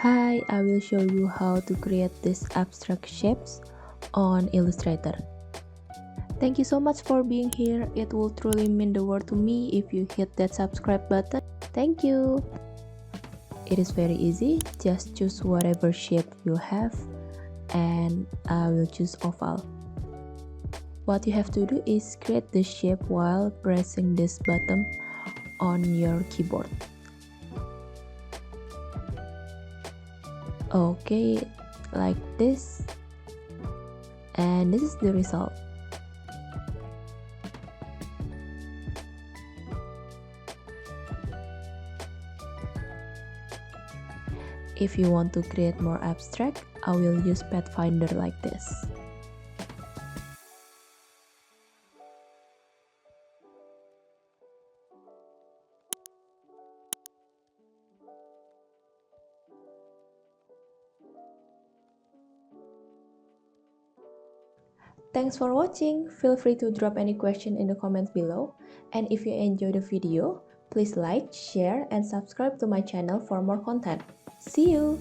Hi, I will show you how to create these abstract shapes on Illustrator. Thank you so much for being here. It will truly mean the world to me if you hit that subscribe button. Thank you. It is very easy. Just choose whatever shape you have and I will choose oval. What you have to do is create the shape while pressing this button on your keyboard. Okay, like this, and this is the result. If you want to create more abstract, I will use Pathfinder like this. Thanks for watching. Feel free to drop any question in the comments below. And if you enjoyed the video, please like, share, and subscribe to my channel for more content. See you!